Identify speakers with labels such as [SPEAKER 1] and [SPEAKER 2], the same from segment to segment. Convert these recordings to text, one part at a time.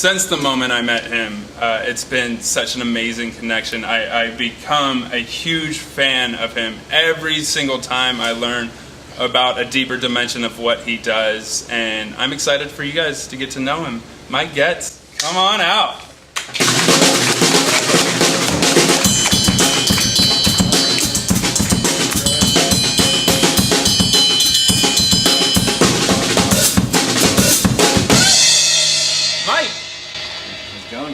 [SPEAKER 1] since the moment I met him, it's been such an amazing connection. I become a huge fan of him. Every single time I learn about a deeper dimension of what he does, and I'm excited for you guys to get to know him. Mike Goetz, come on out.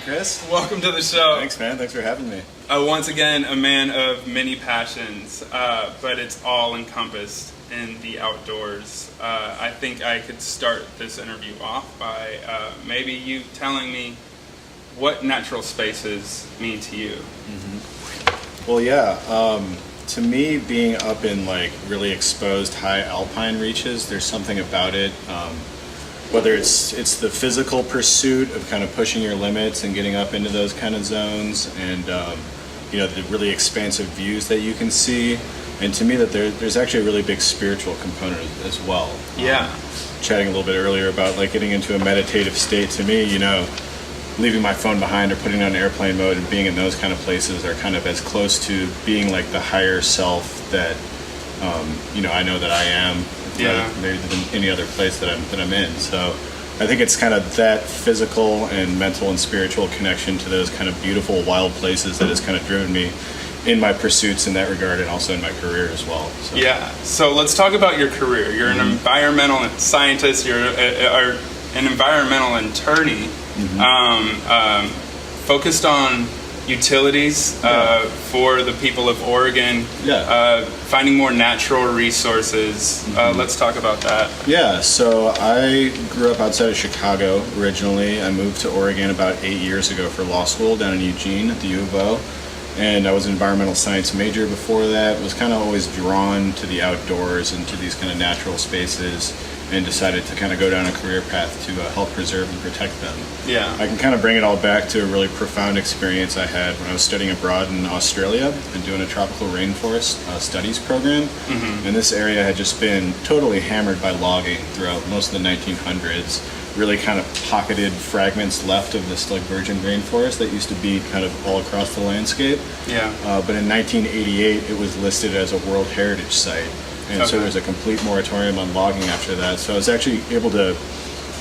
[SPEAKER 2] Chris.
[SPEAKER 1] Welcome to the show.
[SPEAKER 2] Thanks, man. Thanks for having me.
[SPEAKER 1] Once again, a man of many passions, but it's all encompassed in the outdoors. I think I could start this interview off by maybe you telling me what natural spaces mean to you.
[SPEAKER 2] Mm-hmm. Well, yeah. To me, being up in like really exposed high alpine reaches, there's something about it. Whether it's the physical pursuit of kind of pushing your limits and getting up into those kind of zones, and the really expansive views that you can see, and to me that there's actually a really big spiritual component as well.
[SPEAKER 1] Yeah.
[SPEAKER 2] Chatting a little bit earlier about like getting into a meditative state, to me, leaving my phone behind or putting it on airplane mode and being in those kind of places are kind of as close to being like the higher self that I know that I am. Maybe than any other place that I'm in. So I think it's kind of that physical and mental and spiritual connection to those kind of beautiful wild places that has kind of driven me in my pursuits in that regard, and also in my career as well. So.
[SPEAKER 1] Yeah. So let's talk about your career. You're an environmental scientist. You're an environmental attorney, focused on utilities for the people of Oregon, finding more natural resources. Let's talk about that.
[SPEAKER 2] Yeah, so I grew up outside of Chicago originally. I moved to Oregon about 8 years ago for law school down in Eugene at the U of O. And I was an environmental science major before that. Was kind of always drawn to the outdoors and to these kind of natural spaces, and decided to kind of go down a career path to help preserve and protect them.
[SPEAKER 1] Yeah.
[SPEAKER 2] I can kind of bring it all back to a really profound experience I had when I was studying abroad in Australia and doing a tropical rainforest studies program. And this area had just been totally hammered by logging throughout most of the 1900s. Really kind of pocketed fragments left of this like virgin rainforest that used to be kind of all across the landscape.
[SPEAKER 1] Yeah.
[SPEAKER 2] But in 1988, it was listed as a World Heritage Site. And so there's a complete moratorium on logging after that. So I was actually able to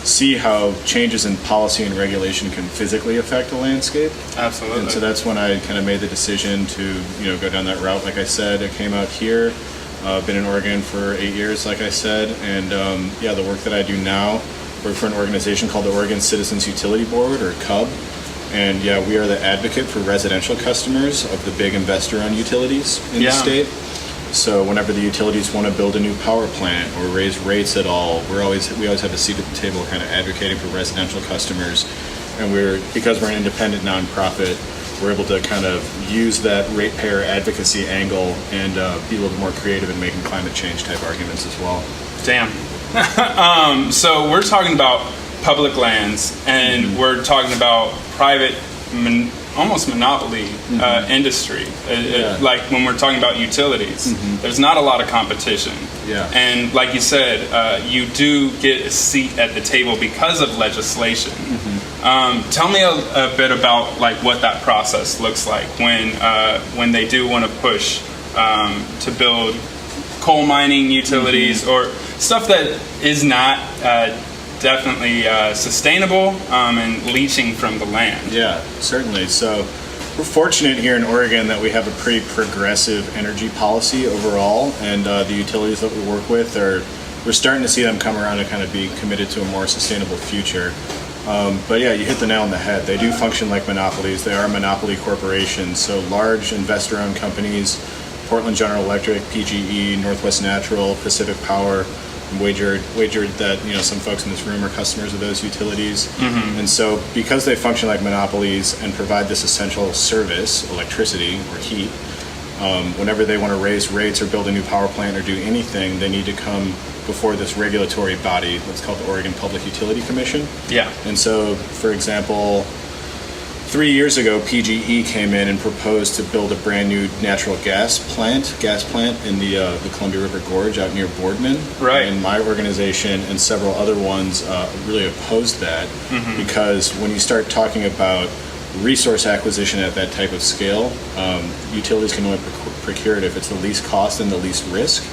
[SPEAKER 2] see how changes in policy and regulation can physically affect the landscape.
[SPEAKER 1] Absolutely.
[SPEAKER 2] And so that's when I kind of made the decision to, go down that route. Like I said, I came out here, been in Oregon for 8 years, like I said. And the work that I do now, work for an organization called the Oregon Citizens Utility Board, or CUB. And we are the advocate for residential customers of the big investor-owned utilities in the state. So whenever the utilities want to build a new power plant or raise rates at all, we always have a seat at the table kind of advocating for residential customers. And because we're an independent nonprofit, we're able to kind of use that ratepayer advocacy angle and be a little bit more creative in making climate change type arguments as well.
[SPEAKER 1] Damn. So we're talking about public lands, and we're talking about private almost monopoly industry. Like when we're talking about utilities, there's not a lot of competition.
[SPEAKER 2] Yeah.
[SPEAKER 1] And like you said, you do get a seat at the table because of legislation. Tell me a bit about like what that process looks like when they do want to push to build coal mining utilities or stuff that is not definitely sustainable and leaching from the land.
[SPEAKER 2] Yeah, certainly. So we're fortunate here in Oregon that we have a pretty progressive energy policy overall, and the utilities that we work with we're starting to see them come around and kind of be committed to a more sustainable future. But you hit the nail on the head. They do function like monopolies. They are monopoly corporations, so large investor-owned companies, Portland General Electric, PGE, Northwest Natural, Pacific Power, wagered that some folks in this room are customers of those utilities. And so because they function like monopolies and provide this essential service, electricity or heat, whenever they want to raise rates or build a new power plant or do anything, they need to come before this regulatory body that's called the Oregon Public Utility Commission.
[SPEAKER 1] Yeah.
[SPEAKER 2] And so, for example, 3 years ago, PGE came in and proposed to build a brand new natural gas plant in the Columbia River Gorge out near Boardman.
[SPEAKER 1] Right.
[SPEAKER 2] And my organization and several other ones really opposed that because when you start talking about resource acquisition at that type of scale, utilities can only procure it if it's the least cost and the least risk.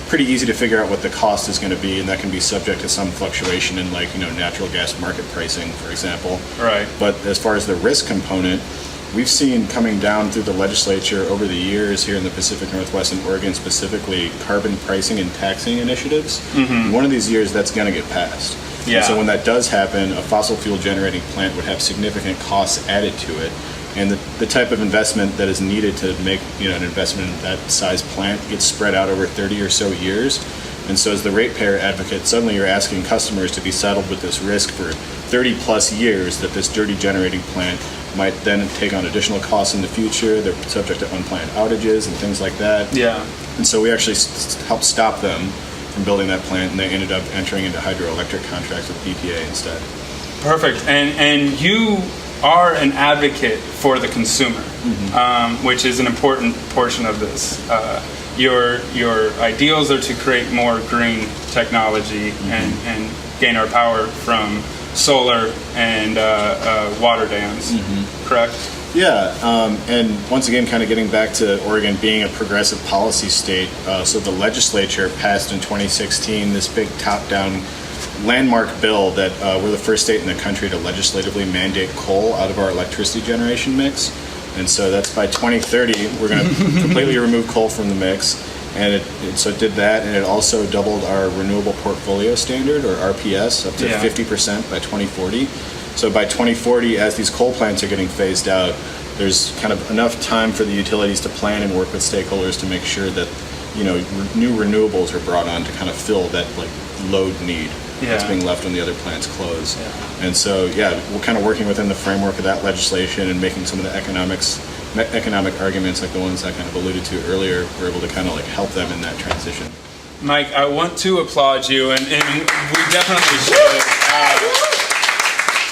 [SPEAKER 2] Pretty easy to figure out what the cost is going to be, and that can be subject to some fluctuation in, like, natural gas market pricing, for example.
[SPEAKER 1] Right.
[SPEAKER 2] But as far as the risk component, we've seen coming down through the legislature over the years here in the Pacific Northwest and Oregon specifically, carbon pricing and taxing initiatives. One of these years that's going to get passed.
[SPEAKER 1] Yeah.
[SPEAKER 2] And so when that does happen, a fossil fuel generating plant would have significant costs added to it. And the type of investment that is needed to make an investment in that size plant gets spread out over 30 or so years. And so as the ratepayer advocate, suddenly you're asking customers to be saddled with this risk for 30 plus years that this dirty generating plant might then take on additional costs in the future. They're subject to unplanned outages and things like that.
[SPEAKER 1] Yeah.
[SPEAKER 2] And so we actually helped stop them from building that plant, and they ended up entering into hydroelectric contracts with BPA instead.
[SPEAKER 1] Perfect. And you are an advocate for the consumer, which is an important portion of this. Your ideals are to create more green technology and gain our power from solar and water dams, correct?
[SPEAKER 2] Yeah, and once again, kind of getting back to Oregon being a progressive policy state, so the legislature passed in 2016 this big top-down landmark bill that we're the first state in the country to legislatively mandate coal out of our electricity generation mix. And so that's by 2030, we're going to completely remove coal from the mix. And it did that, and it also doubled our renewable portfolio standard, or RPS, up to 50% by 2040. So by 2040, as these coal plants are getting phased out, there's kind of enough time for the utilities to plan and work with stakeholders to make sure that new renewables are brought on to kind of fill that load need that's being left when the other plants close. Yeah. And so we're kind of working within the framework of that legislation and making some of the economic arguments like the ones I kind of alluded to earlier. We're able to kind of help them in that transition.
[SPEAKER 1] Mike, I want to applaud you, and we definitely should.